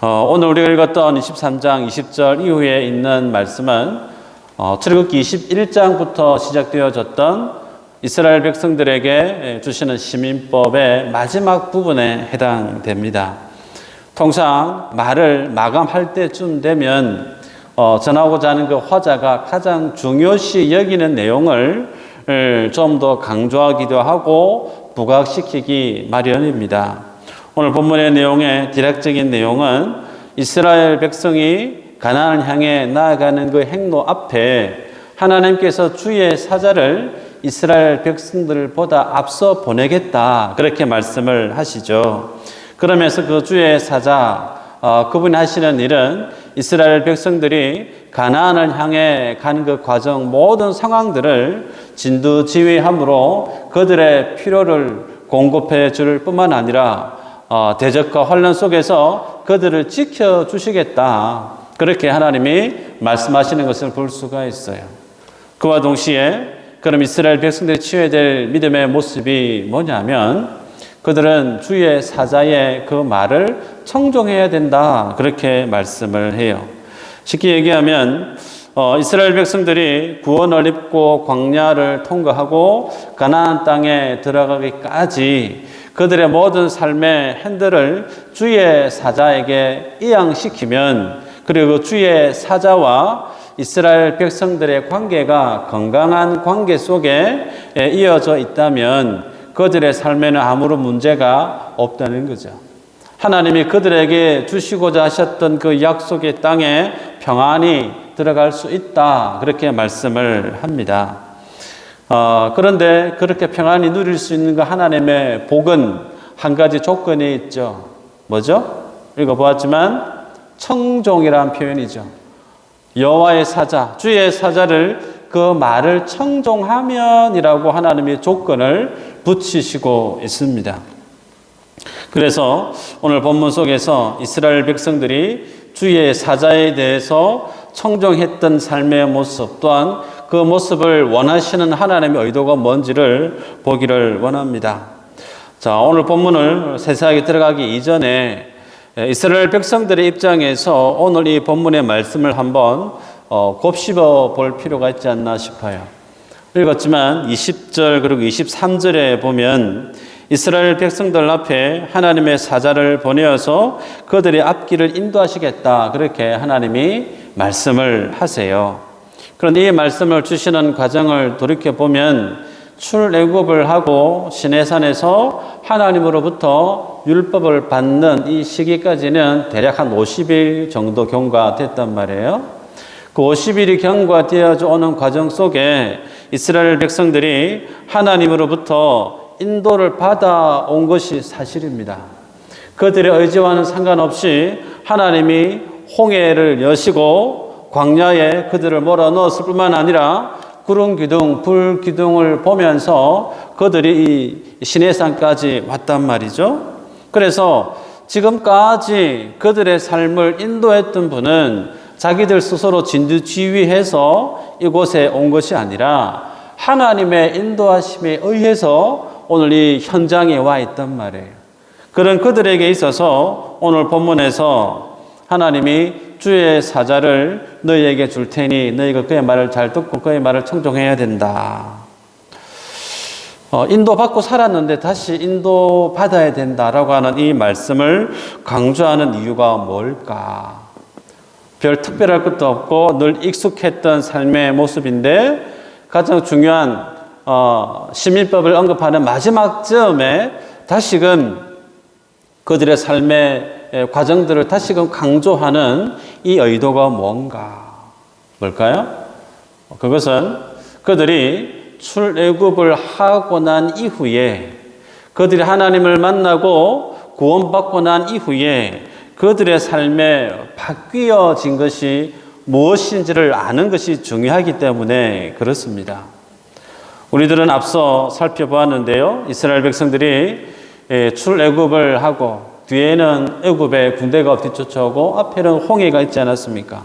오늘 우리가 읽었던 23장 20절 이후에 있는 말씀은 출애굽기 21장부터 시작되어졌던 이스라엘 백성들에게 주시는 시민법의 마지막 부분에 해당됩니다. 통상 말을 마감할 때쯤 되면 전하고자 하는 그 화자가 가장 중요시 여기는 내용을 좀 더 강조하기도 하고 부각시키기 마련입니다. 오늘 본문의 내용의 디렉적인 내용은 이스라엘 백성이 가나안을 향해 나아가는 그 행로 앞에 하나님께서 주의 사자를 이스라엘 백성들보다 앞서 보내겠다, 그렇게 말씀을 하시죠. 그러면서 그 주의 사자, 그분이 하시는 일은 이스라엘 백성들이 가나안을 향해 가는 그 과정 모든 상황들을 진두지휘함으로 그들의 필요를 공급해 줄 뿐만 아니라 대적과 환난 속에서 그들을 지켜주시겠다, 그렇게 하나님이 말씀하시는 것을 볼 수가 있어요. 그와 동시에 그럼 이스라엘 백성들이 취해야 될 믿음의 모습이 뭐냐면 그들은 주의 사자의 그 말을 청종해야 된다, 그렇게 말씀을 해요. 쉽게 얘기하면 이스라엘 백성들이 구원을 입고 광야를 통과하고 가나안 땅에 들어가기까지 그들의 모든 삶의 핸들을 주의 사자에게 이양시키면, 그리고 주의 사자와 이스라엘 백성들의 관계가 건강한 관계 속에 이어져 있다면 그들의 삶에는 아무런 문제가 없다는 거죠. 하나님이 그들에게 주시고자 하셨던 그 약속의 땅에 평안히 들어갈 수 있다, 그렇게 말씀을 합니다. 그런데 그렇게 평안히 누릴 수 있는 그 하나님의 복은 한 가지 조건이 있죠. 뭐죠? 읽어보았지만 청종이라는 표현이죠. 여호와의 사자, 주의 사자를 그 말을 청종하면이라고 하나님이 조건을 붙이시고 있습니다. 그래서 오늘 본문 속에서 이스라엘 백성들이 주의 사자에 대해서 청종했던 삶의 모습, 또한 그 모습을 원하시는 하나님의 의도가 뭔지를 보기를 원합니다. 자, 오늘 본문을 세세하게 들어가기 이전에 이스라엘 백성들의 입장에서 오늘 이 본문의 말씀을 한번 곱씹어 볼 필요가 있지 않나 싶어요. 읽었지만 20절 그리고 23절에 보면 이스라엘 백성들 앞에 하나님의 사자를 보내어서 그들의 앞길을 인도하시겠다, 그렇게 하나님이 말씀을 하세요. 그런데 이 말씀을 주시는 과정을 돌이켜보면 출애굽을 하고 시내산에서 하나님으로부터 율법을 받는 이 시기까지는 대략 한 50일 정도 경과됐단 말이에요. 그 50일이 경과되어져 오는 과정 속에 이스라엘 백성들이 하나님으로부터 인도를 받아온 것이 사실입니다. 그들의 의지와는 상관없이 하나님이 홍해를 여시고 광야에 그들을 몰아넣었을 뿐만 아니라 구름 기둥, 불 기둥을 보면서 그들이 이 시내산까지 왔단 말이죠. 그래서 지금까지 그들의 삶을 인도했던 분은 자기들 스스로 진두지휘해서 이곳에 온 것이 아니라 하나님의 인도하심에 의해서 오늘 이 현장에 와 있단 말이에요. 그런 그들에게 있어서 오늘 본문에서 하나님이 주의 사자를 너희에게 줄 테니 너희가 그의 말을 잘 듣고 그의 말을 청종해야 된다. 인도받고 살았는데 다시 인도받아야 된다라고 하는 이 말씀을 강조하는 이유가 뭘까? 별 특별할 것도 없고 늘 익숙했던 삶의 모습인데 가장 중요한 시민법을 언급하는 마지막 즈음에 다시금 그들의 삶의 과정들을 다시금 강조하는 이 의도가 뭘까요? 그것은 그들이 출애굽을 하고 난 이후에, 그들이 하나님을 만나고 구원받고 난 이후에 그들의 삶에 바뀌어진 것이 무엇인지를 아는 것이 중요하기 때문에 그렇습니다. 우리들은 앞서 살펴보았는데요. 이스라엘 백성들이 출애굽을 하고 뒤에는 애굽의 군대가 뒤쫓아오고 앞에는 홍해가 있지 않았습니까?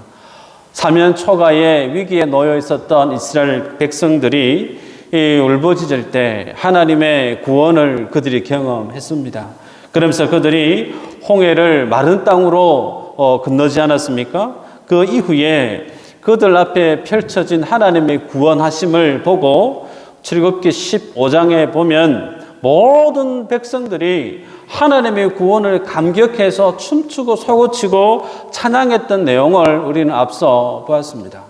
사면 초가의 위기에 놓여 있었던 이스라엘 백성들이 울부짖을 때 하나님의 구원을 그들이 경험했습니다. 그러면서 그들이 홍해를 마른 땅으로 건너지 않았습니까? 그 이후에 그들 앞에 펼쳐진 하나님의 구원하심을 보고 출애굽기 15장에 보면 모든 백성들이 하나님의 구원을 감격해서 춤추고 솟구치고 찬양했던 내용을 우리는 앞서 보았습니다.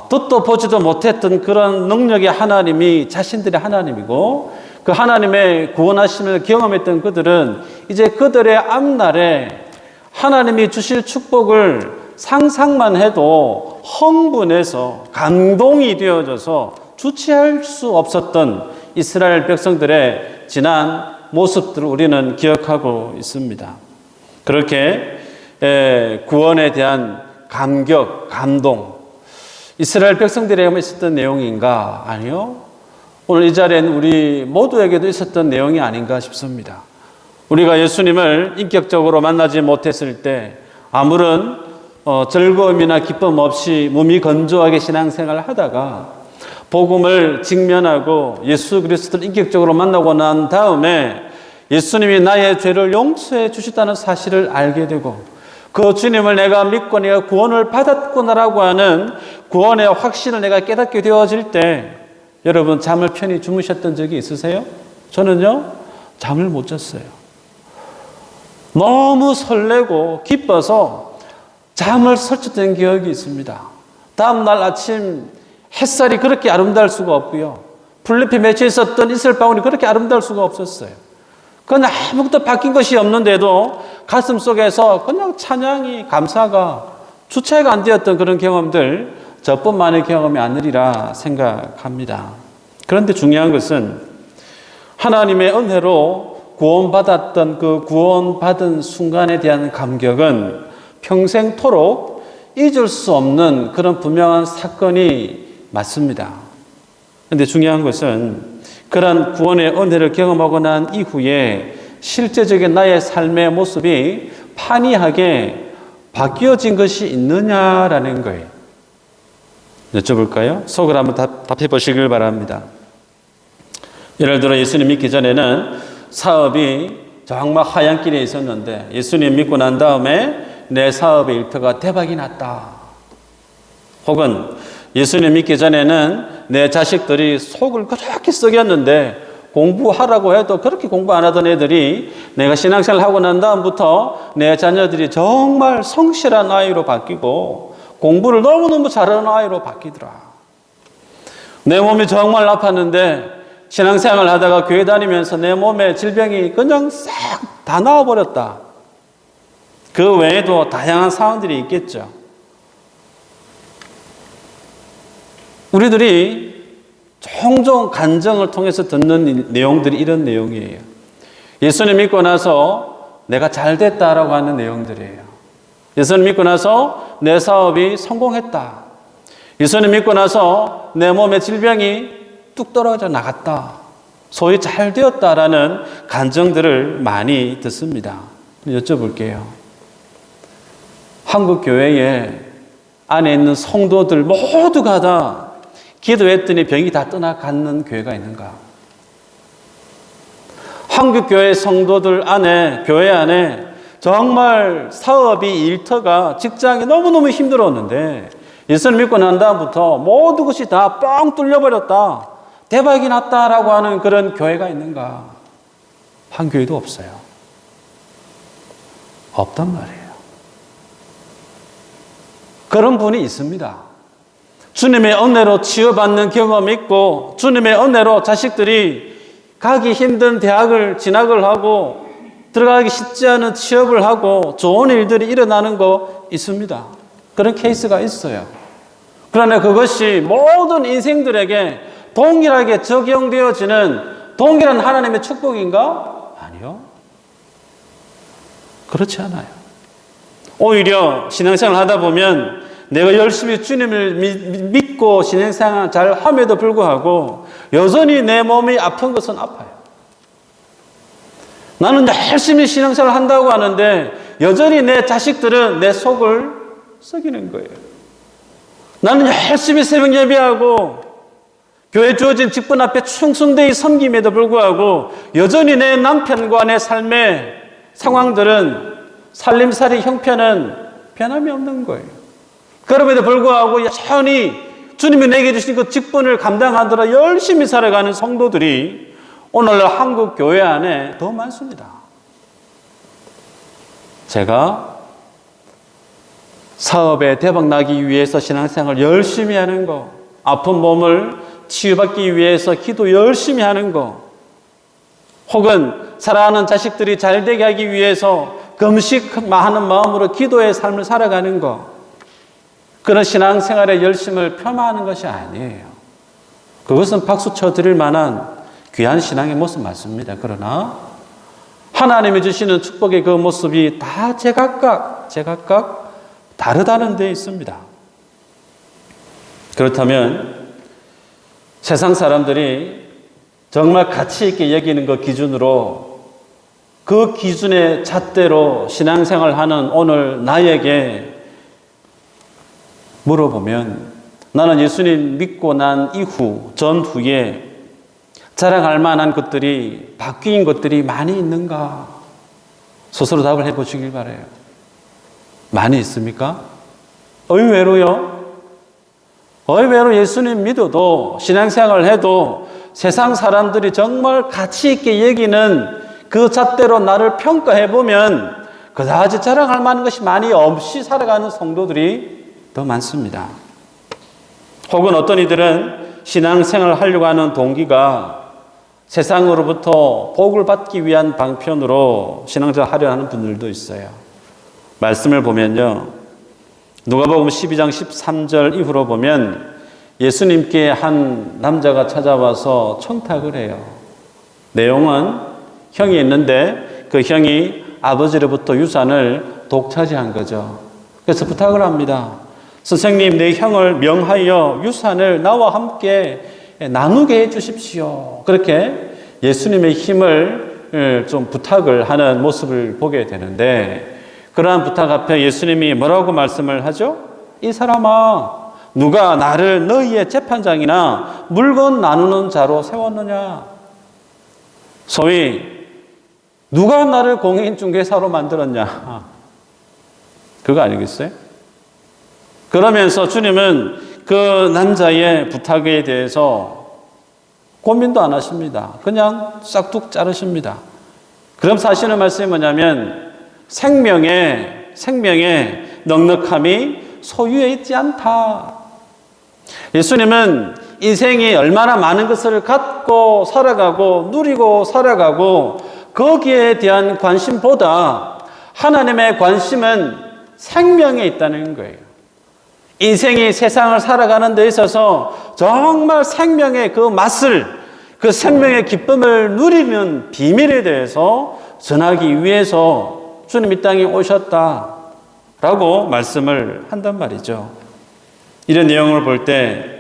듣도 보지도 못했던 그런 능력의 하나님이 자신들의 하나님이고 그 하나님의 구원하심을 경험했던 그들은 이제 그들의 앞날에 하나님이 주실 축복을 상상만 해도 흥분해서 감동이 되어져서 주체할 수 없었던 이스라엘 백성들의 지난 모습들을 우리는 기억하고 있습니다. 그렇게 구원에 대한 감격, 감동, 이스라엘 백성들에게만 있었던 내용인가? 아니요. 오늘 이 자리에는 우리 모두에게도 있었던 내용이 아닌가 싶습니다. 우리가 예수님을 인격적으로 만나지 못했을 때 아무런 즐거움이나 기쁨 없이 몸이 건조하게 신앙생활을 하다가 복음을 직면하고 예수 그리스도를 인격적으로 만나고 난 다음에 예수님이 나의 죄를 용서해 주셨다는 사실을 알게 되고 그 주님을 내가 믿고 내가 구원을 받았구나라고 하는 구원의 확신을 내가 깨닫게 되어질 때 여러분 잠을 편히 주무셨던 적이 있으세요? 저는요 잠을 못 잤어요. 너무 설레고 기뻐서 잠을 설쳤던 기억이 있습니다. 다음날 아침 햇살이 그렇게 아름다울 수가 없고요. 풀잎에 맺혀 있었던 이슬방울이 그렇게 아름다울 수가 없었어요. 그냥 아무것도 바뀐 것이 없는데도 가슴 속에서 그냥 찬양이 감사가 주체가 안 되었던 그런 경험들 저뿐만의 경험이 아니리라 생각합니다. 그런데 중요한 것은 하나님의 은혜로 구원받았던 그 구원받은 순간에 대한 감격은 평생토록 잊을 수 없는 그런 분명한 사건이 맞습니다. 그런데 중요한 것은 그런 구원의 은혜를 경험하고 난 이후에 실제적인 나의 삶의 모습이 판이하게 바뀌어진 것이 있느냐라는 거예요. 여쭤볼까요? 속을 한번 답해 보시길 바랍니다. 예를 들어 예수님 믿기 전에는 사업이 정말 하얀 길에 있었는데 예수님 믿고 난 다음에 내 사업의 일터가 대박이 났다. 혹은 예수님 믿기 전에는 내 자식들이 속을 그렇게 썩였는데 공부하라고 해도 그렇게 공부 안 하던 애들이 내가 신앙생활 하고 난 다음부터 내 자녀들이 정말 성실한 아이로 바뀌고 공부를 너무너무 잘하는 아이로 바뀌더라. 내 몸이 정말 아팠는데 신앙생활 하다가 교회 다니면서 내 몸에 질병이 그냥 싹 다 나와버렸다. 그 외에도 다양한 상황들이 있겠죠. 우리들이 종종 간증을 통해서 듣는 내용들이 이런 내용이에요. 예수님 믿고 나서 내가 잘 됐다라고 하는 내용들이에요. 예수님 믿고 나서 내 사업이 성공했다. 예수님 믿고 나서 내 몸의 질병이 뚝 떨어져 나갔다. 소위 잘 되었다라는 간증들을 많이 듣습니다. 여쭤볼게요. 한국 교회에 안에 있는 성도들 모두가 다 기도했더니 병이 다 떠나가는 교회가 있는가? 한국 교회 성도들 안에, 교회 안에 정말 사업이 일터가 직장이 너무너무 힘들었는데 예수님 믿고 난 다음부터 모든 것이 다 뻥 뚫려버렸다. 대박이 났다라고 하는 그런 교회가 있는가? 한 교회도 없어요. 없단 말이에요. 그런 분이 있습니다. 주님의 은혜로 치유받는 경험이 있고 주님의 은혜로 자식들이 가기 힘든 대학을 진학을 하고 들어가기 쉽지 않은 취업을 하고 좋은 일들이 일어나는 거 있습니다. 그런 케이스가 있어요. 그러나 그것이 모든 인생들에게 동일하게 적용되어지는 동일한 하나님의 축복인가? 아니요. 그렇지 않아요. 오히려 신앙생활을 하다 보면 내가 열심히 주님을 믿고 신앙생활 잘 함에도 불구하고 여전히 내 몸이 아픈 것은 아파요. 나는 열심히 신앙생활을 한다고 하는데 여전히 내 자식들은 내 속을 썩이는 거예요. 나는 열심히 새벽 예배하고 교회 주어진 직분 앞에 충성되이 섬김에도 불구하고 여전히 내 남편과 내 삶의 상황들은 살림살이 형편은 변함이 없는 거예요. 그럼에도 불구하고 여전히 주님이 내게 주신 그 직분을 감당하느라 열심히 살아가는 성도들이 오늘날 한국 교회 안에 더 많습니다. 제가 사업에 대박나기 위해서 신앙생활 열심히 하는 거, 아픈 몸을 치유받기 위해서 기도 열심히 하는 거, 혹은 사랑하는 자식들이 잘되게 하기 위해서 금식하는 마음으로 기도의 삶을 살아가는 거, 그런 신앙생활의 열심을 폄하하는 것이 아니에요. 그것은 박수 쳐드릴 만한 귀한 신앙의 모습 맞습니다. 그러나 하나님이 주시는 축복의 그 모습이 다 제각각 다르다는 데 있습니다. 그렇다면 세상 사람들이 정말 가치 있게 여기는 그 기준으로, 그 기준의 잣대로 신앙생활하는 오늘 나에게 물어보면, 나는 예수님 믿고 난 이후, 전후에 자랑할 만한 것들이, 바뀐 것들이 많이 있는가? 스스로 답을 해보시길 바라요. 많이 있습니까? 의외로요. 의외로 예수님 믿어도, 신앙생활을 해도 세상 사람들이 정말 가치 있게 여기는 그 잣대로 나를 평가해보면 그다지 자랑할 만한 것이 많이 없이 살아가는 성도들이 더 많습니다. 혹은 어떤 이들은 신앙생활을 하려고 하는 동기가 세상으로부터 복을 받기 위한 방편으로 신앙생활을 하려 하는 분들도 있어요. 말씀을 보면요, 누가복음 12장 13절 이후로 보면 예수님께 한 남자가 찾아와서 청탁을 해요. 내용은 형이 있는데 그 형이 아버지로부터 유산을 독차지한 거죠. 그래서 부탁을 합니다. 선생님, 내 형을 명하여 유산을 나와 함께 나누게 해 주십시오. 그렇게 예수님의 힘을 좀 부탁을 하는 모습을 보게 되는데, 그러한 부탁 앞에 예수님이 뭐라고 말씀을 하죠? 이 사람아, 누가 나를 너희의 재판장이나 물건 나누는 자로 세웠느냐? 소위 누가 나를 공인중개사로 만들었냐? 그거 아니겠어요? 그러면서 주님은 그 남자의 부탁에 대해서 고민도 안 하십니다. 그냥 싹둑 자르십니다. 그럼 사실은 말씀이 뭐냐면 생명의 넉넉함이 소유에 있지 않다. 예수님은 인생이 얼마나 많은 것을 갖고 살아가고 누리고 살아가고 거기에 대한 관심보다 하나님의 관심은 생명에 있다는 거예요. 인생이 세상을 살아가는 데 있어서 정말 생명의 그 맛을, 그 생명의 기쁨을 누리는 비밀에 대해서 전하기 위해서 주님 이 땅에 오셨다라고 말씀을 한단 말이죠. 이런 내용을 볼 때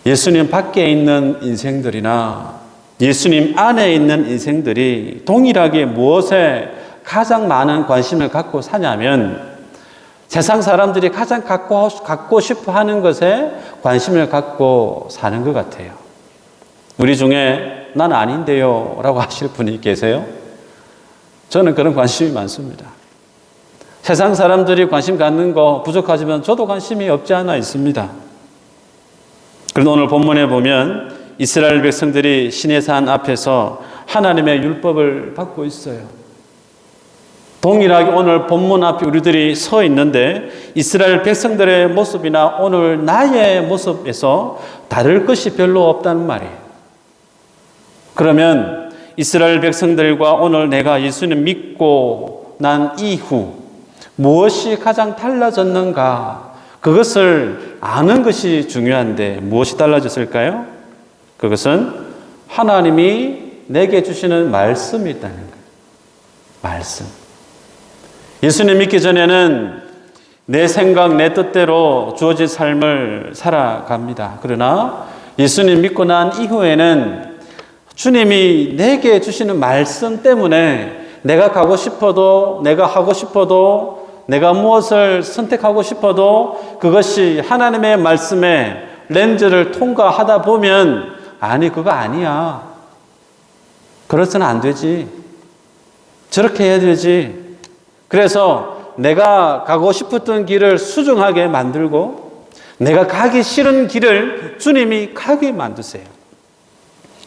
예수님 밖에 있는 인생들이나 예수님 안에 있는 인생들이 동일하게 무엇에 가장 많은 관심을 갖고 사냐면 세상 사람들이 가장 갖고 싶어 하는 것에 관심을 갖고 사는 것 같아요. 우리 중에 난 아닌데요 라고 하실 분이 계세요? 저는 그런 관심이 많습니다. 세상 사람들이 관심 갖는 거 부족하지만 저도 관심이 없지 않아 있습니다. 그런데 오늘 본문에 보면 이스라엘 백성들이 시내산 앞에서 하나님의 율법을 받고 있어요. 동일하게 오늘 본문 앞에 우리들이 서 있는데 이스라엘 백성들의 모습이나 오늘 나의 모습에서 다를 것이 별로 없다는 말이에요. 그러면 이스라엘 백성들과 오늘 내가 예수님 믿고 난 이후 무엇이 가장 달라졌는가? 그것을 아는 것이 중요한데 무엇이 달라졌을까요? 그것은 하나님이 내게 주시는 말씀이 있다는 거예요. 말씀. 예수님 믿기 전에는 내 생각, 내 뜻대로 주어진 삶을 살아갑니다. 그러나 예수님 믿고 난 이후에는 주님이 내게 주시는 말씀 때문에 내가 가고 싶어도, 내가 하고 싶어도, 내가 무엇을 선택하고 싶어도 그것이 하나님의 말씀에 렌즈를 통과하다 보면 아니, 그거 아니야. 그렇서는 안 되지. 저렇게 해야 되지. 그래서 내가 가고 싶었던 길을 수정하게 만들고 내가 가기 싫은 길을 주님이 가게 만드세요.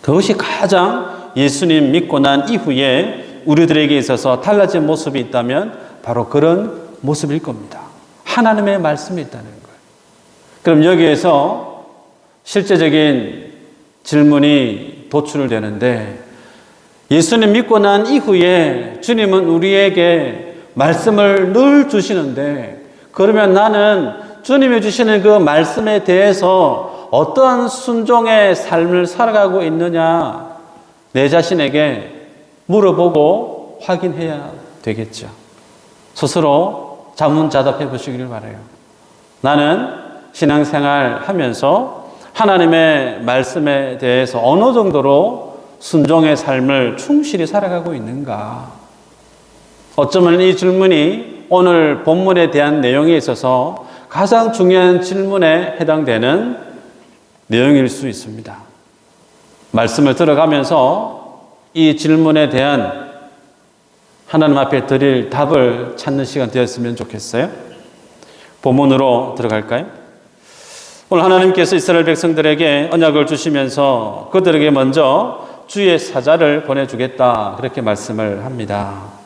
그것이 가장 예수님 믿고 난 이후에 우리들에게 있어서 달라진 모습이 있다면 바로 그런 모습일 겁니다. 하나님의 말씀이 있다는 거예요. 그럼 여기에서 실제적인 질문이 도출되는데 예수님 믿고 난 이후에 주님은 우리에게 말씀을 늘 주시는데 그러면 나는 주님이 주시는 그 말씀에 대해서 어떠한 순종의 삶을 살아가고 있느냐 내 자신에게 물어보고 확인해야 되겠죠. 스스로 자문자답해 보시기를 바라요. 나는 신앙생활 하면서 하나님의 말씀에 대해서 어느 정도로 순종의 삶을 충실히 살아가고 있는가? 어쩌면 이 질문이 오늘 본문에 대한 내용에 있어서 가장 중요한 질문에 해당되는 내용일 수 있습니다. 말씀을 들어가면서 이 질문에 대한 하나님 앞에 드릴 답을 찾는 시간 되었으면 좋겠어요. 본문으로 들어갈까요? 오늘 하나님께서 이스라엘 백성들에게 언약을 주시면서 그들에게 먼저 주의 사자를 보내주겠다 그렇게 말씀을 합니다.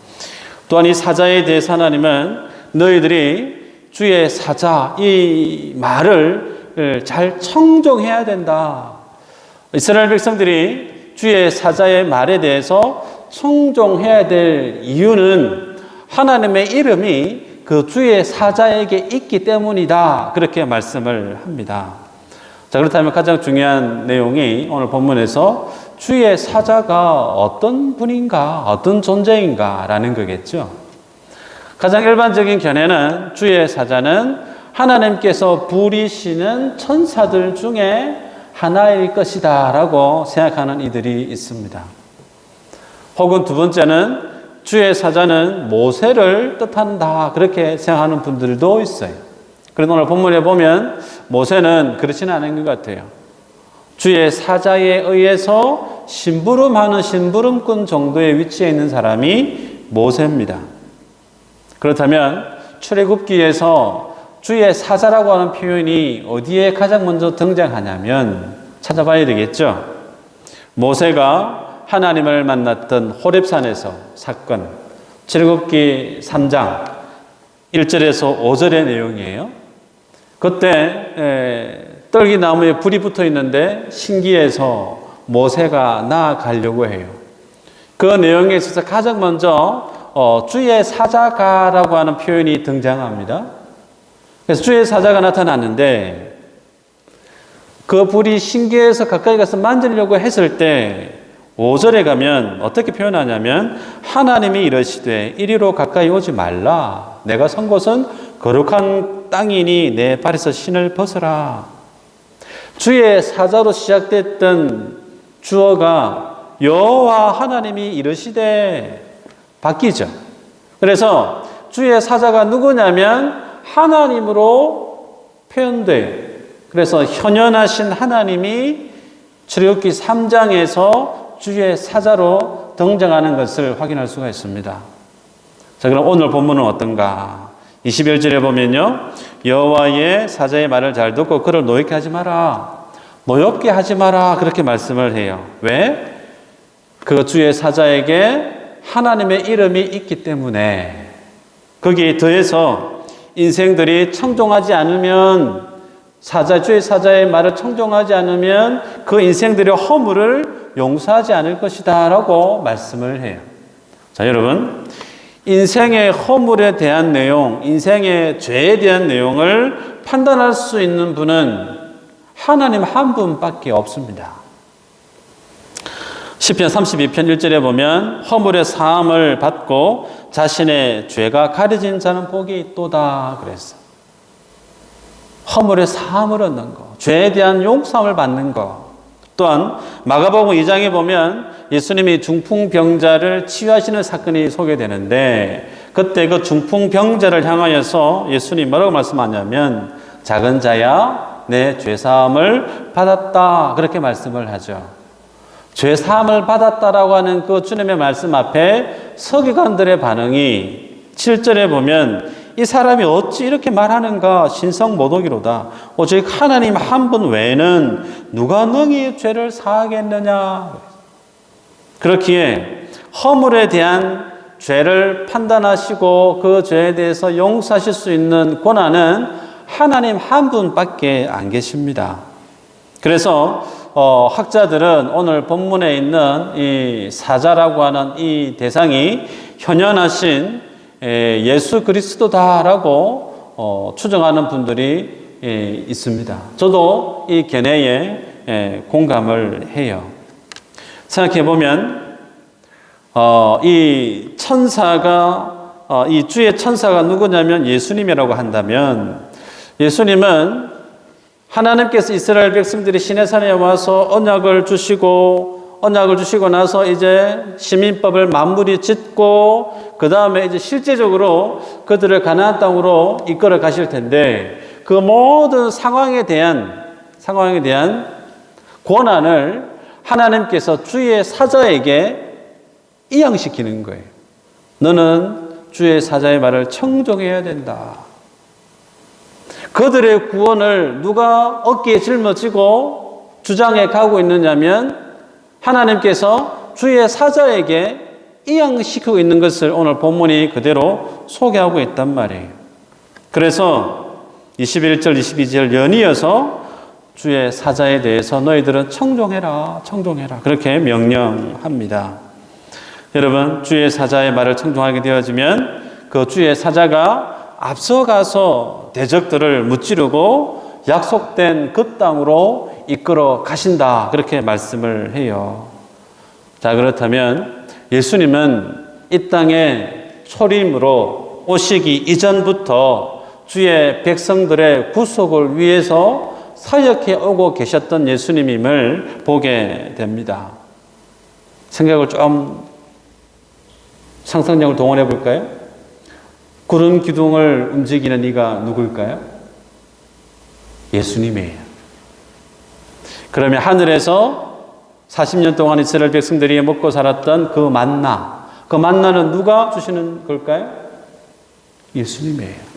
또한 이 사자에 대해서 하나님은 너희들이 주의 사자 이 말을 잘 청종해야 된다. 이스라엘 백성들이 주의 사자의 말에 대해서 청종해야 될 이유는 하나님의 이름이 그 주의 사자에게 있기 때문이다. 그렇게 말씀을 합니다. 자, 그렇다면 가장 중요한 내용이 오늘 본문에서 주의 사자가 어떤 분인가, 어떤 존재인가 라는 거겠죠. 가장 일반적인 견해는 주의 사자는 하나님께서 부리시는 천사들 중에 하나일 것이다 라고 생각하는 이들이 있습니다. 혹은 두 번째는 주의 사자는 모세를 뜻한다 그렇게 생각하는 분들도 있어요. 그런데 오늘 본문에 보면 모세는 그렇지는 않은 것 같아요. 주의 사자에 의해서 심부름하는 심부름꾼 정도의 위치에 있는 사람이 모세입니다. 그렇다면 출애굽기에서 주의 사자라고 하는 표현이 어디에 가장 먼저 등장하냐면 찾아봐야 되겠죠. 모세가 하나님을 만났던 호렙산에서 사건, 출애굽기 3장 1절에서 5절의 내용이에요. 그때 떨기나무에 불이 붙어 있는데 신기해서 모세가 나아가려고 해요. 그 내용에 있어서 가장 먼저 주의 사자가라고 하는 표현이 등장합니다. 그래서 주의 사자가 나타났는데 그 불이 신기해서 가까이 가서 만지려고 했을 때 5절에 가면 어떻게 표현하냐면 하나님이 이러시되 이리로 가까이 오지 말라. 내가 선 곳은 거룩한 땅이니 내 발에서 신을 벗어라. 주의 사자로 시작됐던 주어가 여호와 하나님이 이러시되 바뀌죠. 그래서 주의 사자가 누구냐면 하나님으로 표현돼요. 그래서 현현하신 하나님이 출애굽기 3장에서 주의 사자로 등장하는 것을 확인할 수가 있습니다. 자, 그럼 오늘 본문은 어떤가? 21절에 보면요. 여호와의 사자의 말을 잘 듣고 그를 노엽게 하지 마라. 노엽게 하지 마라. 그렇게 말씀을 해요. 왜? 그 주의 사자에게 하나님의 이름이 있기 때문에 거기에 더해서 인생들이 청종하지 않으면 주의 사자의 말을 청종하지 않으면 그 인생들의 허물을 용서하지 않을 것이다 라고 말씀을 해요. 자, 여러분 인생의 허물에 대한 내용, 인생의 죄에 대한 내용을 판단할 수 있는 분은 하나님 한 분밖에 없습니다. 시편 32편 1절에 보면 허물의 사함을 받고 자신의 죄가 가려진 자는 복이 있도다 그랬어. 허물의 사함을 얻는 것, 죄에 대한 용서함을 받는 것. 또한 마가복음 2장에 보면 예수님이 중풍병자를 치유하시는 사건이 소개되는데 그때 그 중풍병자를 향하여서 예수님이 뭐라고 말씀하냐면 작은 자야 내 죄사함을 받았다 그렇게 말씀을 하죠. 죄사함을 받았다라고 하는 그 주님의 말씀 앞에 서기관들의 반응이 7절에 보면 이 사람이 어찌 이렇게 말하는가 신성모독이로다. 오직 하나님 한 분 외에는 누가 능히 죄를 사하겠느냐. 그렇기에 허물에 대한 죄를 판단하시고 그 죄에 대해서 용서하실 수 있는 권한은 하나님 한 분밖에 안 계십니다. 그래서 학자들은 오늘 본문에 있는 이 사자라고 하는 이 대상이 현현하신 예수 그리스도다라고 추정하는 분들이 있습니다. 저도 이 견해에 공감을 해요. 생각해 보면 이 천사가 이 주의 천사가 누구냐면 예수님이라고 한다면, 예수님은 하나님께서 이스라엘 백성들이 시내산에 와서 언약을 주시고 나서 이제 시민법을 마무리 짓고 그 다음에 이제 실제적으로 그들을 가나안 땅으로 이끌어 가실 텐데, 그 모든 상황에 대한 권한을 하나님께서 주의 사자에게 이양시키는 거예요. 너는 주의 사자의 말을 청종해야 된다. 그들의 구원을 누가 어깨에 짊어지고 주장해 가고 있느냐면 하나님께서 주의 사자에게 이양시키고 있는 것을 오늘 본문이 그대로 소개하고 있단 말이에요. 그래서 21절, 22절 연이어서 주의 사자에 대해서 너희들은 청종해라 그렇게 명령합니다. 여러분, 주의 사자의 말을 청종하게 되어지면 그 주의 사자가 앞서가서 대적들을 무찌르고 약속된 그 땅으로 이끌어 가신다 그렇게 말씀을 해요. 자, 그렇다면 예수님은 이 땅에 초림으로 오시기 이전부터 주의 백성들의 구속을 위해서 사역해 오고 계셨던 예수님임을 보게 됩니다. 생각을 좀 상상력을 동원해 볼까요? 구름 기둥을 움직이는 이가 누굴까요? 예수님이에요. 그러면 하늘에서 40년 동안 이스라엘 백성들이 먹고 살았던 그 만나는 누가 주시는 걸까요? 예수님이에요.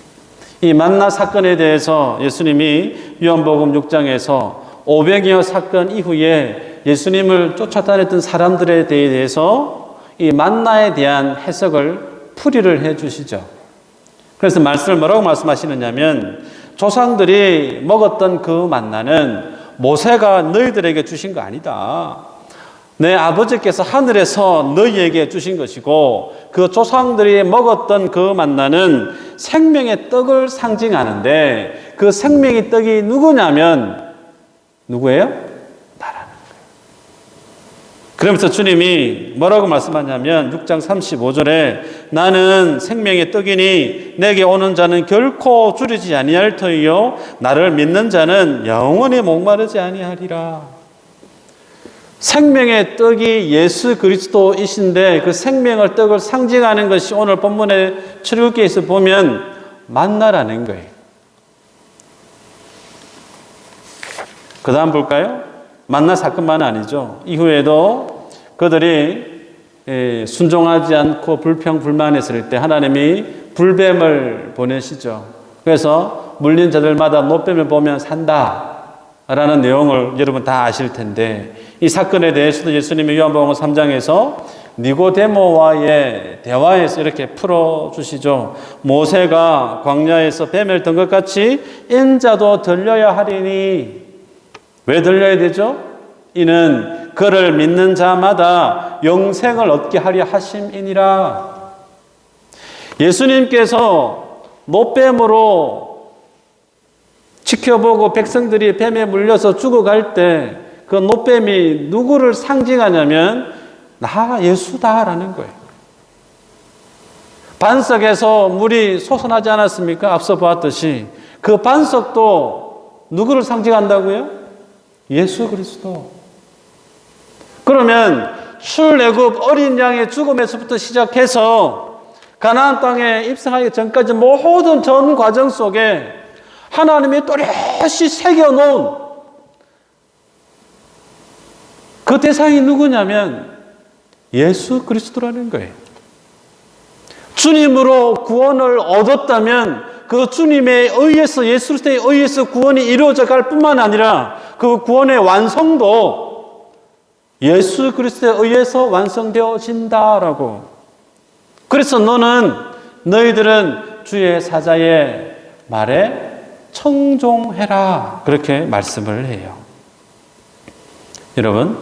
이 만나 사건에 대해서 예수님이 요한복음 6장에서 500여 사건 이후에 예수님을 쫓아다녔던 사람들에 대해서 이 만나에 대한 해석을 풀이를 해 주시죠. 그래서 말씀을 뭐라고 말씀하시느냐면, 조상들이 먹었던 그 만나는 모세가 너희들에게 주신 거 아니다. 내 아버지께서 하늘에서 너희에게 주신 것이고, 그 조상들이 먹었던 그 만나는 생명의 떡을 상징하는데, 그 생명의 떡이 누구냐면 누구예요? 나라는 거예요. 그러면서 주님이 뭐라고 말씀하냐면 6장 35절에 나는 생명의 떡이니 내게 오는 자는 결코 줄이지 아니할 터이요 나를 믿는 자는 영원히 목마르지 아니하리라. 생명의 떡이 예수 그리스도이신데 그 생명의 떡을 상징하는 것이 오늘 본문의 출애굽기에서 보면 만나라는 거예요. 그 다음 볼까요? 만나 사건만 아니죠. 이후에도 그들이 순종하지 않고 불평불만했을 때 하나님이 불뱀을 보내시죠. 그래서 물린 자들마다 노뱀을 보면 산다 라는 내용을 여러분 다 아실 텐데, 이 사건에 대해서도 예수님이 요한복음 3장에서 니고데모와의 대화에서 이렇게 풀어주시죠. 모세가 광야에서 뱀을 든 것 같이 인자도 들려야 하리니. 왜 들려야 되죠? 이는 그를 믿는 자마다 영생을 얻게 하려 하심이니라. 예수님께서 노뱀으로 지켜보고 백성들이 뱀에 물려서 죽어갈 때 그 노뱀이 누구를 상징하냐면 나 예수다라는 거예요. 반석에서 물이 솟아나지 않았습니까? 앞서 보았듯이 그 반석도 누구를 상징한다고요? 예수 그리스도. 그러면 출애굽 어린 양의 죽음에서부터 시작해서 가나안 땅에 입성하기 전까지 모든 전 과정 속에 하나님이 또렷이 새겨놓은 그 대상이 누구냐면 예수 그리스도라는 거예요. 주님으로 구원을 얻었다면 그 주님에 의해서, 예수 그리스도에 의해서 구원이 이루어져 갈 뿐만 아니라 그 구원의 완성도 예수 그리스도에 의해서 완성되어진다라고. 그래서 너희들은 주의 사자의 말에 청종해라, 그렇게 말씀을 해요. 여러분,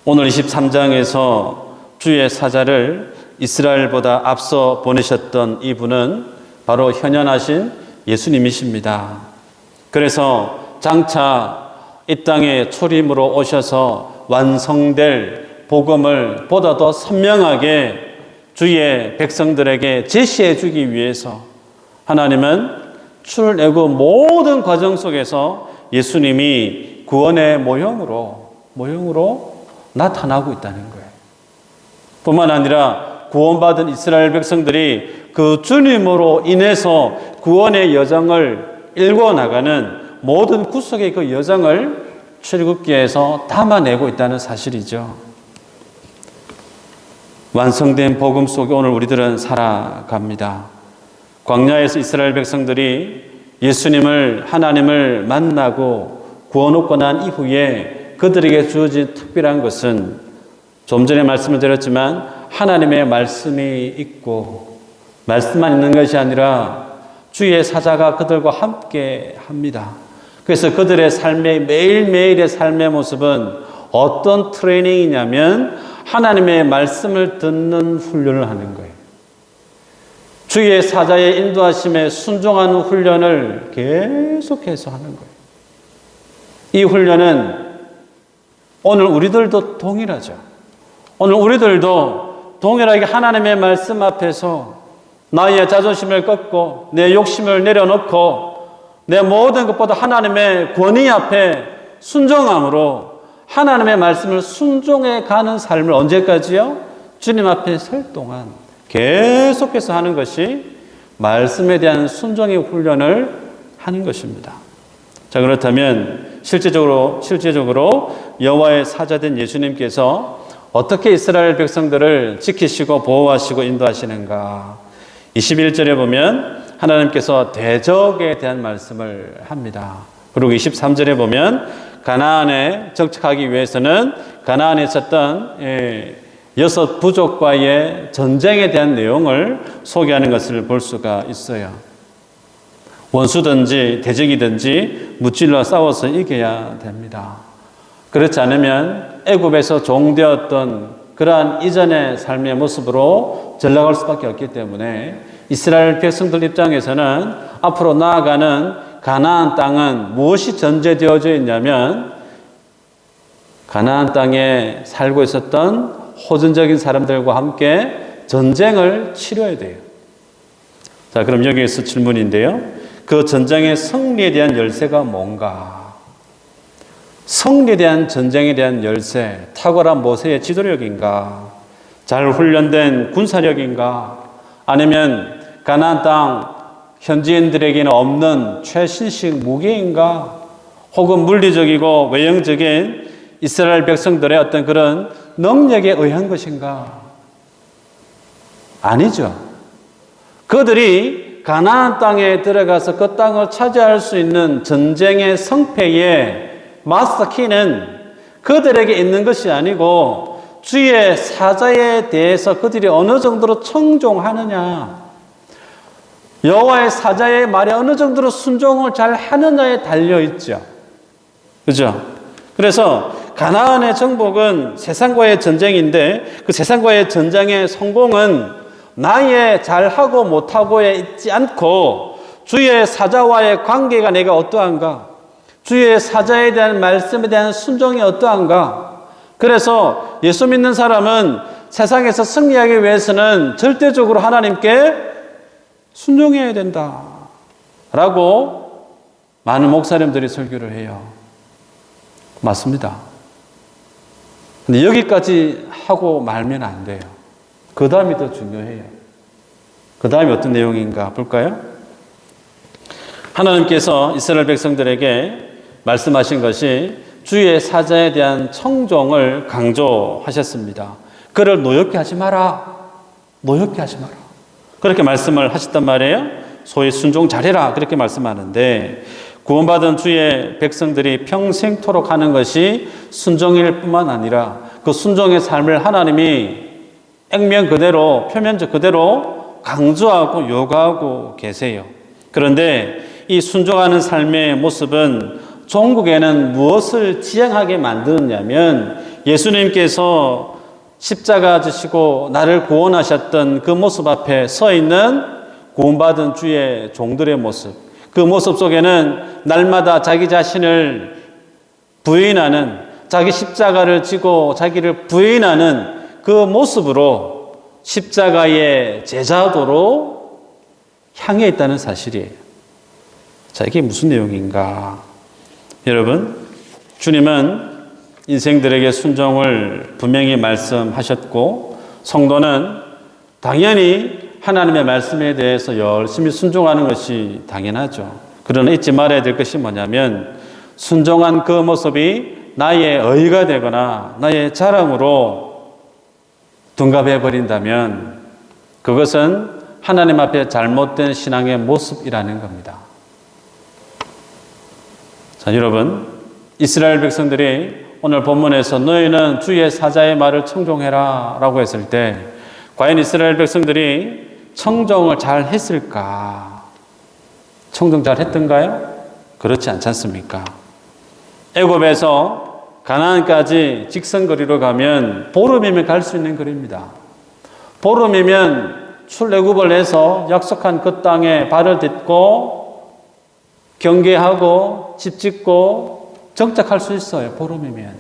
오늘 23장에서 주의 사자를 이스라엘보다 앞서 보내셨던 이분은 바로 현현하신 예수님이십니다. 그래서 장차 이 땅에 초림으로 오셔서 완성될 복음을 보다 더 선명하게 주의 백성들에게 제시해 주기 위해서 하나님은 출애굽 모든 과정 속에서 예수님이 구원의 모형으로 나타나고 있다는 거예요. 뿐만 아니라 구원받은 이스라엘 백성들이 그 주님으로 인해서 구원의 여정을 읽어나가는 모든 구속의 그 여정을 출애굽기에서 담아내고 있다는 사실이죠. 완성된 복음 속에 오늘 우리들은 살아갑니다. 광야에서 이스라엘 백성들이 예수님을, 하나님을 만나고 구원 얻고 난 이후에 그들에게 주어진 특별한 것은 좀 전에 말씀을 드렸지만 하나님의 말씀이 있고, 말씀만 있는 것이 아니라 주의 사자가 그들과 함께 합니다. 그래서 그들의 삶의, 매일매일의 삶의 모습은 어떤 트레이닝이냐면 하나님의 말씀을 듣는 훈련을 하는 거예요. 주의 사자의 인도하심에 순종하는 훈련을 계속해서 하는 거예요. 이 훈련은 오늘 우리들도 동일하죠. 오늘 우리들도 동일하게 하나님의 말씀 앞에서 나의 자존심을 꺾고 내 욕심을 내려놓고 내 모든 것보다 하나님의 권위 앞에 순종함으로 하나님의 말씀을 순종해 가는 삶을 언제까지요? 주님 앞에 설 동안 계속해서 하는 것이 말씀에 대한 순종의 훈련을 하는 것입니다. 자, 그렇다면 실제적으로 여호와의 사자된 예수님께서 어떻게 이스라엘 백성들을 지키시고 보호하시고 인도하시는가? 21절에 보면 하나님께서 대적에 대한 말씀을 합니다. 그리고 23절에 보면 가나안에 정착하기 위해서는 가나안에 있었던 6 부족과의 전쟁에 대한 내용을 소개하는 것을 볼 수가 있어요. 원수든지 대적이든지 무찔러 싸워서 이겨야 됩니다. 그렇지 않으면 애굽에서 종되었던 그러한 이전의 삶의 모습으로 전락할 수밖에 없기 때문에 이스라엘 백성들 입장에서는 앞으로 나아가는 가나안 땅은 무엇이 전제되어져 있냐면 가나안 땅에 살고 있었던 호전적인 사람들과 함께 전쟁을 치러야 돼요. 자, 그럼 여기에서 질문인데요. 그 전쟁의 승리에 대한 열쇠가 뭔가? 승리에 대한 전쟁에 대한 열쇠, 탁월한 모세의 지도력인가? 잘 훈련된 군사력인가? 아니면 가나안 땅 현지인들에게는 없는 최신식 무기인가? 혹은 물리적이고 외형적인 이스라엘 백성들의 어떤 그런 능력에 의한 것인가? 아니죠. 그들이 가나안 땅에 들어가서 그 땅을 차지할 수 있는 전쟁의 성패의 마스터 키는 그들에게 있는 것이 아니고 주의 사자에 대해서 그들이 어느 정도로 청종하느냐, 여호와의 사자의 말에 어느 정도로 순종을 잘 하느냐에 달려 있죠. 그죠? 그래서 가나안의 정복은 세상과의 전쟁인데 그 세상과의 전쟁의 성공은 나의 잘하고 못하고에 있지 않고 주의 사자와의 관계가 내가 어떠한가, 주의 사자에 대한 말씀에 대한 순종이 어떠한가. 그래서 예수 믿는 사람은 세상에서 승리하기 위해서는 절대적으로 하나님께 순종해야 된다 라고 많은 목사님들이 설교를 해요. 맞습니다. 근데 여기까지 하고 말면 안 돼요. 그 다음이 더 중요해요. 그 다음이 어떤 내용인가 볼까요? 하나님께서 이스라엘 백성들에게 말씀하신 것이 주의 사자에 대한 청종을 강조하셨습니다. 그를 노엽게 하지 마라. 노엽게 하지 마라. 그렇게 말씀을 하셨단 말이에요. 소위 순종 잘해라 그렇게 말씀하는데, 구원받은 주의 백성들이 평생토록 하는 것이 순종일 뿐만 아니라 그 순종의 삶을 하나님이 액면 그대로, 표면적 그대로 강조하고 요구하고 계세요. 그런데 이 순종하는 삶의 모습은 종국에는 무엇을 지향하게 만드느냐면, 예수님께서 십자가 지시고 나를 구원하셨던 그 모습 앞에 서 있는 구원받은 주의 종들의 모습, 그 모습 속에는 날마다 자기 자신을 부인하는, 자기 십자가를 지고 자기를 부인하는 그 모습으로 십자가의 제자도로 향해 있다는 사실이에요. 자, 이게 무슨 내용인가? 여러분, 주님은 인생들에게 순종을 분명히 말씀하셨고, 성도는 당연히 하나님의 말씀에 대해서 열심히 순종하는 것이 당연하죠. 그러나 잊지 말아야 될 것이 뭐냐면, 순종한 그 모습이 나의 의의가 되거나 나의 자랑으로 둔갑해 버린다면 그것은 하나님 앞에 잘못된 신앙의 모습이라는 겁니다. 자, 여러분, 이스라엘 백성들이 오늘 본문에서 너희는 주의 사자의 말을 청종해라 라고 했을 때, 과연 이스라엘 백성들이 청종을 잘 했을까? 청종 잘 했던가요? 그렇지 않지 않습니까? 애굽에서 가나안까지 직선거리로 가면 보름이면 갈 수 있는 거리입니다. 보름이면 출애굽을 해서 약속한 그 땅에 발을 딛고 경계하고 집 짓고 정착할 수 있어요. 보름이면.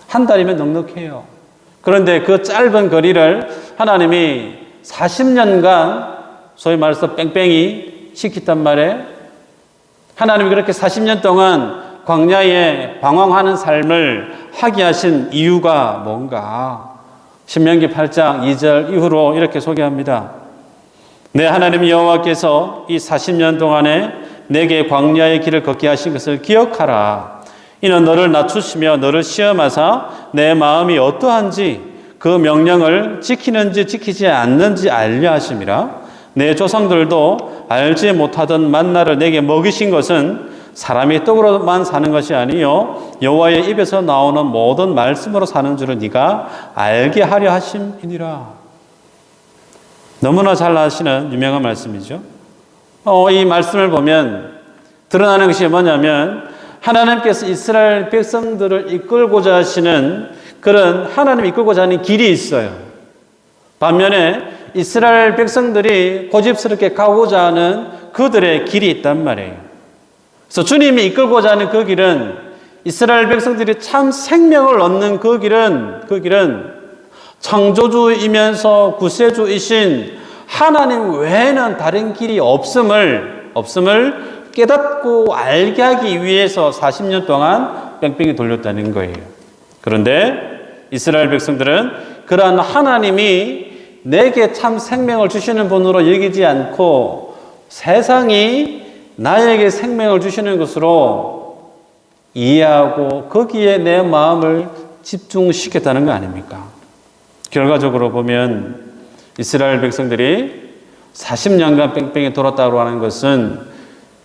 한 달이면 넉넉해요. 그런데 그 짧은 거리를 하나님이 40년간 소위 말해서 뺑뺑이 시켰단 말이에요. 하나님이 그렇게 40년 동안 광야에 방황하는 삶을 하게 하신 이유가 뭔가? 신명기 8장 2절 이후로 이렇게 소개합니다. 내 하나님 여호와께서 이 40년 동안에 내게 광야의 길을 걷게 하신 것을 기억하라. 이는 너를 낮추시며 너를 시험하사 내 마음이 어떠한지 그 명령을 지키는지 지키지 않는지 알려 하심이라. 내 조상들도 알지 못하던 만나를 내게 먹이신 것은 사람이 떡으로만 사는 것이 아니요 여호와의 입에서 나오는 모든 말씀으로 사는 줄을 네가 알게 하려 하심이니라. 너무나 잘 아시는 유명한 말씀이죠. 이 말씀을 보면 드러나는 것이 뭐냐면, 하나님께서 이스라엘 백성들을 이끌고자 하시는 그런 하나님 이끌고자 하는 길이 있어요. 반면에 이스라엘 백성들이 고집스럽게 가고자 하는 그들의 길이 있단 말이에요. 그래서 주님이 이끌고자 하는 그 길은, 이스라엘 백성들이 참 생명을 얻는 그 길은 창조주이면서 구세주이신 하나님 외에는 다른 길이 없음을 깨닫고 알게 하기 위해서 40년 동안 뺑뺑이 돌렸다는 거예요. 그런데 이스라엘 백성들은 그러한 하나님이 내게 참 생명을 주시는 분으로 여기지 않고 세상이 나에게 생명을 주시는 것으로 이해하고 거기에 내 마음을 집중시켰다는 거 아닙니까? 결과적으로 보면 이스라엘 백성들이 40년간 뺑뺑이 돌았다고 하는 것은,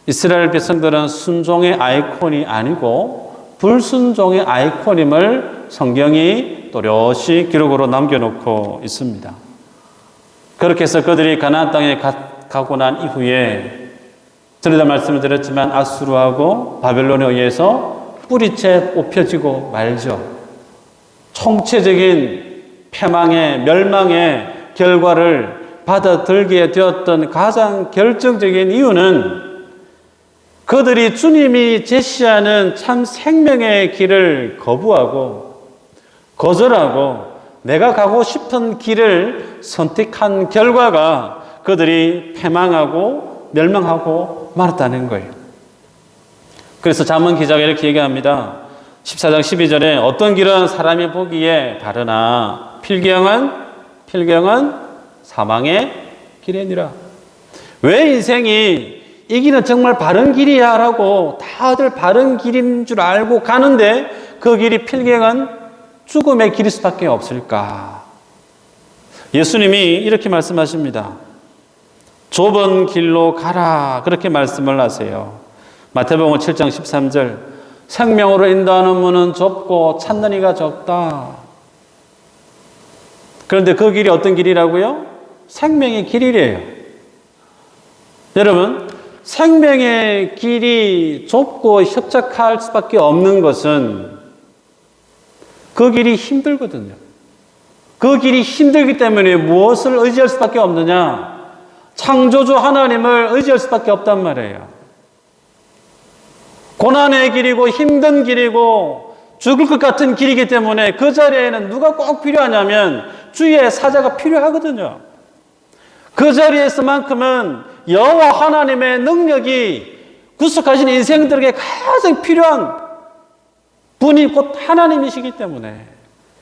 이스라엘 백성들은 순종의 아이콘이 아니고 불순종의 아이콘임을 성경이 또렷이 기록으로 남겨놓고 있습니다. 그렇게 해서 그들이 가나안 땅에 가고 난 이후에, 전에도 말씀을 드렸지만 아수르하고 바벨론에 의해서 뿌리채 뽑혀지고 말죠. 총체적인 패망의 멸망의 결과를 받아들게 되었던 가장 결정적인 이유는, 그들이 주님이 제시하는 참 생명의 길을 거절하고 내가 가고 싶은 길을 선택한 결과가 그들이 패망하고 멸망하고 말았다는 거예요. 그래서 잠언 기자가 이렇게 얘기합니다. 14장 12절에 어떤 길은 사람이 보기에 바르나 필경은 사망의 길이니라. 왜 인생이 이 길은 정말 바른 길이야 라고 다들 바른 길인 줄 알고 가는데 그 길이 필경은 죽음의 길일 수밖에 없을까? 예수님이 이렇게 말씀하십니다. 좁은 길로 가라. 그렇게 말씀을 하세요. 마태복음 7장 13절. 생명으로 인도하는 문은 좁고 찾는 이가 적다. 그런데 그 길이 어떤 길이라고요? 생명의 길이래요. 여러분, 생명의 길이 좁고 협착할 수밖에 없는 것은 그 길이 힘들거든요. 그 길이 힘들기 때문에 무엇을 의지할 수밖에 없느냐? 창조주 하나님을 의지할 수밖에 없단 말이에요. 고난의 길이고 힘든 길이고 죽을 것 같은 길이기 때문에 그 자리에는 누가 꼭 필요하냐면 주의 사자가 필요하거든요. 그 자리에서만큼은 여호와 하나님의 능력이 구속하신 인생들에게 가장 필요한 분이 곧 하나님이시기 때문에.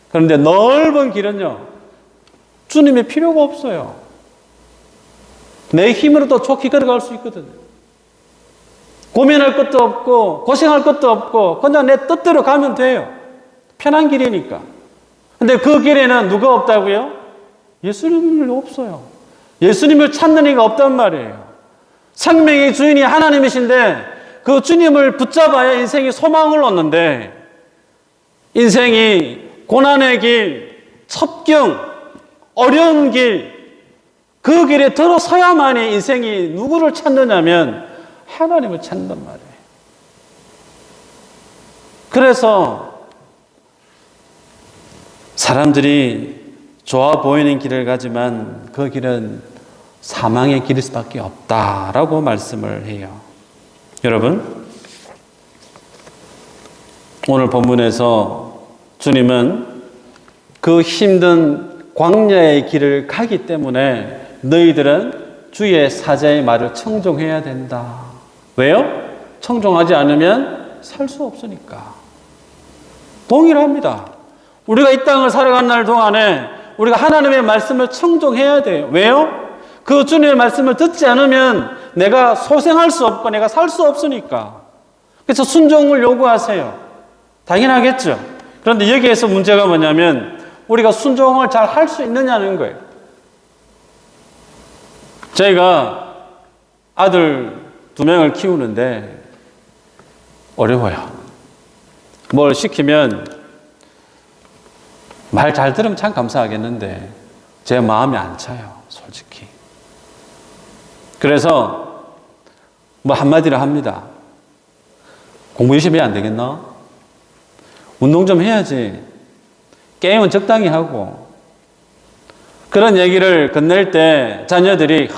그런데 넓은 길은요, 주님의 필요가 없어요. 내 힘으로도 좋게 걸어갈 수 있거든요. 고민할 것도 없고 고생할 것도 없고 그냥 내 뜻대로 가면 돼요. 편한 길이니까. 근데 그 길에는 누가 없다고요? 예수님이 없어요. 예수님을 찾는 이가 없단 말이에요. 생명의 주인이 하나님이신데 그 주님을 붙잡아야 인생이 소망을 얻는데 인생이 고난의 길, 첩경, 어려운 길, 그 길에 들어서야만이 인생이 누구를 찾느냐면 하나님을 찾는단 말이에요. 그래서 사람들이 좋아 보이는 길을 가지만 그 길은 사망의 길일 수밖에 없다라고 말씀을 해요. 여러분, 오늘 본문에서 주님은 그 힘든 광야의 길을 가기 때문에 너희들은 주의 사자의 말을 청종해야 된다. 왜요? 청종하지 않으면 살 수 없으니까. 동일합니다. 우리가 이 땅을 살아가는 날 동안에 우리가 하나님의 말씀을 청종해야 돼요. 왜요? 그 주님의 말씀을 듣지 않으면 내가 소생할 수 없고 내가 살 수 없으니까. 그래서 순종을 요구하세요. 당연하겠죠. 그런데 여기에서 문제가 뭐냐면 우리가 순종을 잘 할 수 있느냐는 거예요. 저희가 아들 2명을 키우는데 어려워요. 뭘 시키면 말 잘 들으면 참 감사하겠는데 제 마음이 안 차요, 솔직히. 그래서 뭐 한마디로 합니다. 공부 열심히 해야 안 되겠나? 운동 좀 해야지. 게임은 적당히 하고. 그런 얘기를 건넬 때 자녀들이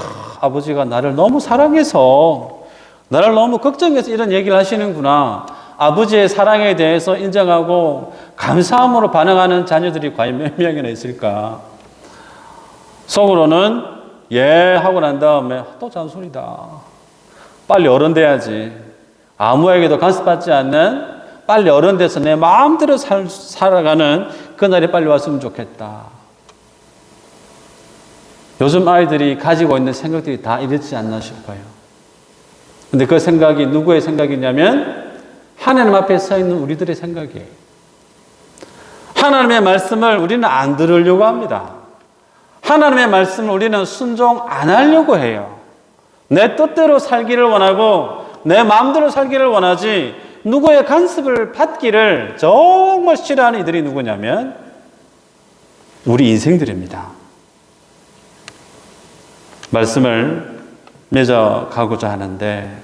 아버지가 나를 너무 사랑해서 나를 너무 걱정해서 이런 얘기를 하시는구나. 아버지의 사랑에 대해서 인정하고 감사함으로 반응하는 자녀들이 과연 몇 명이나 있을까? 속으로는 예 하고 난 다음에 또 잔소리다. 빨리 어른 돼야지. 아무에게도 간섭받지 않는 빨리 어른 돼서 내 마음대로 살아가는 그날이 빨리 왔으면 좋겠다. 요즘 아이들이 가지고 있는 생각들이 다 이렇지 않나 싶어요. 근데 그 생각이 누구의 생각이냐면 하나님 앞에 서 있는 우리들의 생각이에요. 하나님의 말씀을 우리는 안 들으려고 합니다. 하나님의 말씀을 우리는 순종 안 하려고 해요. 내 뜻대로 살기를 원하고 내 마음대로 살기를 원하지 누구의 간섭을 받기를 정말 싫어하는 이들이 누구냐면 우리 인생들입니다. 말씀을 맺어가고자 하는데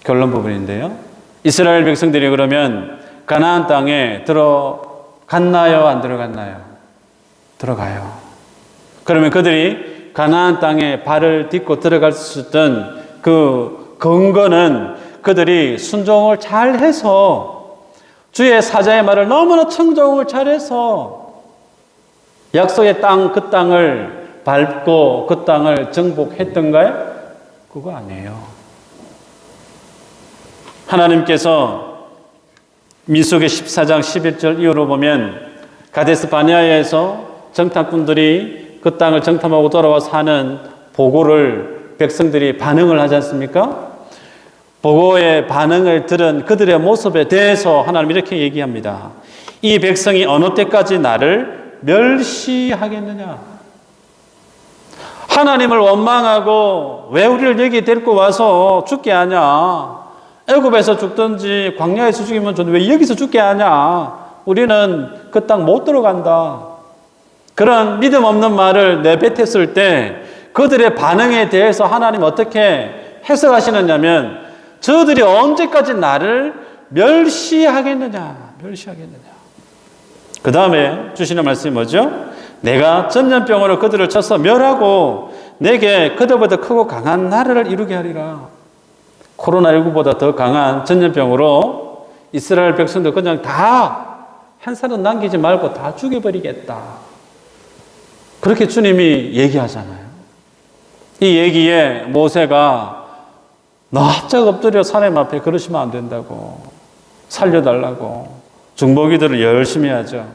결론 부분인데요. 이스라엘 백성들이 그러면 가나안 땅에 들어갔나요? 안 들어갔나요? 들어가요. 그러면 그들이 가나안 땅에 발을 딛고 들어갈 수 있던 그 근거는 그들이 순종을 잘해서 주의 사자의 말을 너무나 청종을 잘해서 약속의 땅, 그 땅을 밟고 그 땅을 정복했던가요? 그거 아니에요. 하나님께서 민수기 14장 11절 이후로 보면 가데스 바네아에서 정탐꾼들이 그 땅을 정탐하고 돌아와서 하는 보고를 백성들이 반응을 하지 않습니까? 보고의 반응을 들은 그들의 모습에 대해서 하나님 이렇게 얘기합니다. 이 백성이 어느 때까지 나를 멸시하겠느냐? 하나님을 원망하고 왜 우리를 여기 데리고 와서 죽게 하냐? 애굽에서 죽든지 광야에서 죽이면 좋은데 왜 여기서 죽게 하냐? 우리는 그 땅 못 들어간다. 그런 믿음 없는 말을 내뱉었을 때 그들의 반응에 대해서 하나님 어떻게 해석하시느냐면 저들이 언제까지 나를 멸시하겠느냐. 그 다음에 주시는 말씀이 뭐죠? 내가 전염병으로 그들을 쳐서 멸하고 내게 그들보다 크고 강한 나라를 이루게 하리라. 코로나19보다 더 강한 전염병으로 이스라엘 백성들 그냥 다 한 사람 남기지 말고 다 죽여버리겠다. 그렇게 주님이 얘기하잖아요. 이 얘기에 모세가 납작 엎드려 하나님 앞에 그러시면 안 된다고, 살려달라고 중보기도를 열심히 하죠.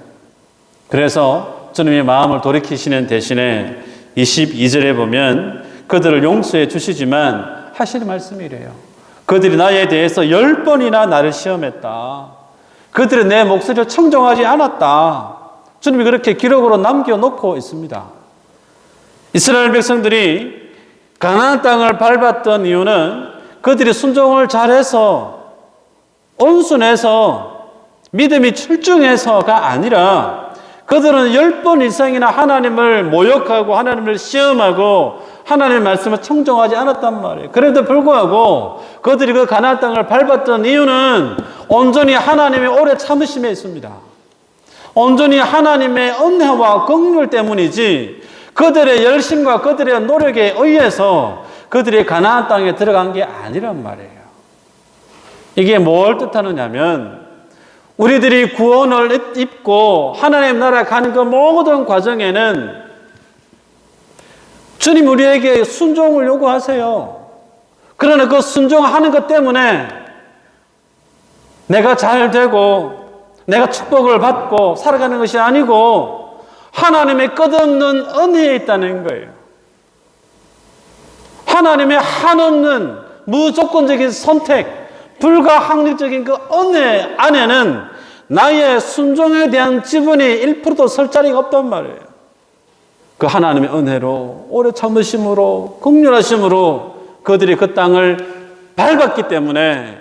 그래서 주님이 마음을 돌이키시는 대신에 22절에 보면 그들을 용서해 주시지만 하시는 말씀이 이래요. 그들이 나에 대해서 10번이나 나를 시험했다. 그들은 내 목소리를 청종하지 않았다. 주님이 그렇게 기록으로 남겨놓고 있습니다. 이스라엘 백성들이 가나안 땅을 밟았던 이유는 그들이 순종을 잘해서 온순해서 믿음이 출중해서가 아니라 그들은 10번 이상이나 하나님을 모욕하고 하나님을 시험하고 하나님의 말씀을 청종하지 않았단 말이에요. 그래도 불구하고 그들이 그 가나안 땅을 밟았던 이유는 온전히 하나님의 오래 참으심에 있습니다. 온전히 하나님의 은혜와 긍휼 때문이지 그들의 열심과 그들의 노력에 의해서 그들이 가나안 땅에 들어간 게 아니란 말이에요. 이게 뭘 뜻하느냐면 우리들이 구원을 입고 하나님 나라에 가는 그 모든 과정에는 주님 우리에게 순종을 요구하세요. 그러나 그 순종하는 것 때문에 내가 잘 되고 내가 축복을 받고 살아가는 것이 아니고 하나님의 끝없는 은혜에 있다는 거예요. 하나님의 한없는 무조건적인 선택, 불가항력적인 그 은혜 안에는 나의 순종에 대한 지분이 1%도 설 자리가 없단 말이에요. 그 하나님의 은혜로 오래 참으심으로 긍휼하심으로 그들이 그 땅을 밟았기 때문에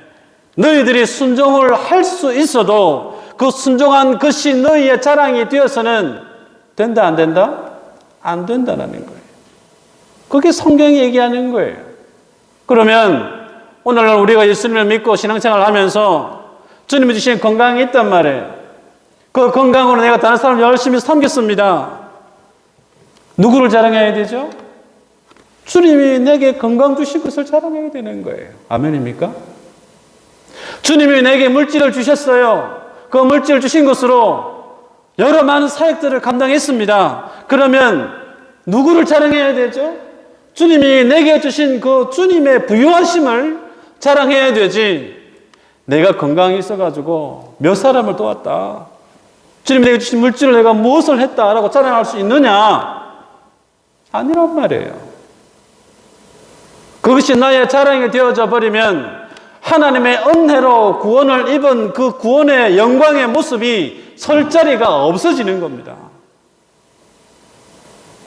너희들이 순종을 할 수 있어도 그 순종한 것이 너희의 자랑이 되어서는 된다 안 된다? 안 된다는 거예요. 그게 성경이 얘기하는 거예요. 그러면 오늘날 우리가 예수님을 믿고 신앙생활을 하면서 주님이 주신 건강이 있단 말이에요. 그 건강으로 내가 다른 사람 열심히 섬겼습니다. 누구를 자랑해야 되죠? 주님이 내게 건강 주신 것을 자랑해야 되는 거예요. 아멘입니까? 주님이 내게 물질을 주셨어요. 그 물질을 주신 것으로 여러 많은 사역들을 감당했습니다. 그러면 누구를 자랑해야 되죠? 주님이 내게 주신 그 주님의 부유하심을 자랑해야 되지. 내가 건강이 있어가지고 몇 사람을 도왔다. 주님이 내게 주신 물질을 내가 무엇을 했다라고 자랑할 수 있느냐? 아니란 말이에요. 그것이 나의 자랑이 되어져 버리면 하나님의 은혜로 구원을 입은 그 구원의 영광의 모습이 설 자리가 없어지는 겁니다.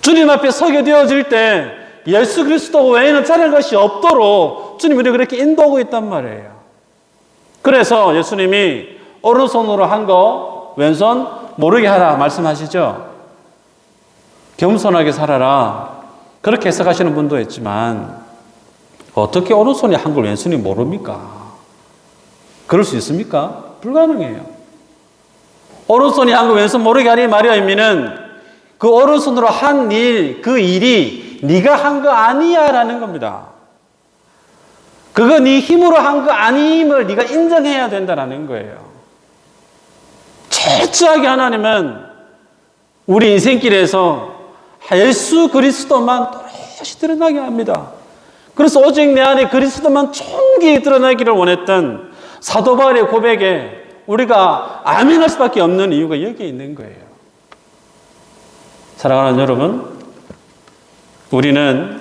주님 앞에 서게 되어질 때 예수 그리스도 외에는 자랄 것이 없도록 주님이 우리를 그렇게 인도하고 있단 말이에요. 그래서 예수님이 오른손으로 한 거 왼손 모르게 하라 말씀하시죠. 겸손하게 살아라. 그렇게 해석하시는 분도 있지만 어떻게 오른손이 한 걸 왼손이 모릅니까? 그럴 수 있습니까? 불가능해요. 오른손이 한 걸 왼손 모르게 하니 말이야 의미는 그 오른손으로 한 일, 그 일이 네가 한 거 아니야 라는 겁니다. 그거 네 힘으로 한 거 아님을 네가 인정해야 된다는 거예요. 철저하게 하나님은 우리 인생길에서 예수 그리스도만 또렷이 드러나게 합니다. 그래서 오직 내 안에 그리스도만 총기 드러나기를 원했던 사도 바울의 고백에 우리가 아멘할 수밖에 없는 이유가 여기에 있는 거예요. 사랑하는 여러분, 우리는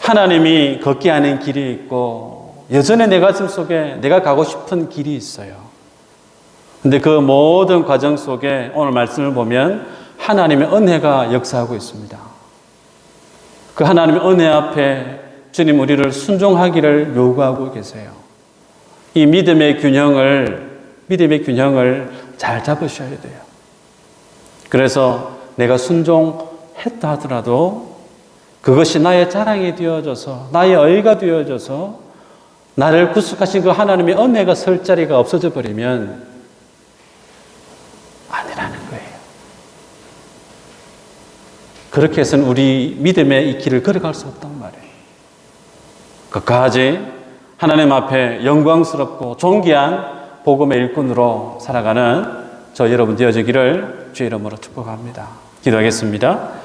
하나님이 걷게 하는 길이 있고 여전히 내 가슴 속에 내가 가고 싶은 길이 있어요. 근데 그 모든 과정 속에 오늘 말씀을 보면 하나님의 은혜가 역사하고 있습니다. 그 하나님의 은혜 앞에 주님 우리를 순종하기를 요구하고 계세요. 이 믿음의 균형을 잘 잡으셔야 돼요. 그래서 내가 순종했다 하더라도 그것이 나의 자랑이 되어져서, 나의 의가 되어져서 나를 구속하신 그 하나님의 은혜가 설 자리가 없어져 버리면 아니라는 거예요. 그렇게 해서는 우리 믿음의 이 길을 걸어갈 수 없단 말이에요. 끝까지 하나님 앞에 영광스럽고 존귀한 복음의 일꾼으로 살아가는 저 여러분 되어지기를 주의 이름으로 축복합니다. 기도하겠습니다.